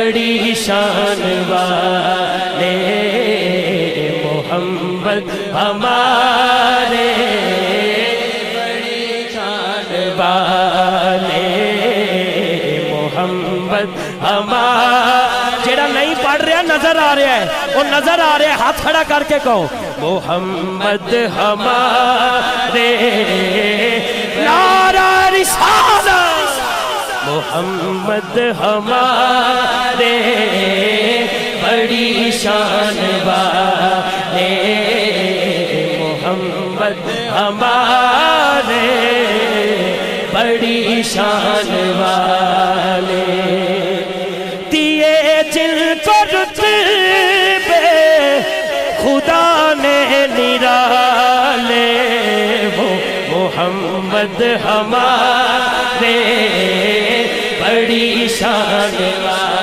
بڑی شان والے محمد ہمارے بڑی شان والے محمد ہمارے. جیڑا نہیں پڑھ رہا نظر آ رہا ہے وہ نظر آ رہا ہے, ہاتھ کھڑا کر کے کہو محمد ہمارے نعرہ رسالت. محمد ہمارے بڑی شان والے محمد ہمارے بڑی شان والے. دیے جن کو رتبے خدا نے نرالے وہ محمد ہمارے بڑی شان والے.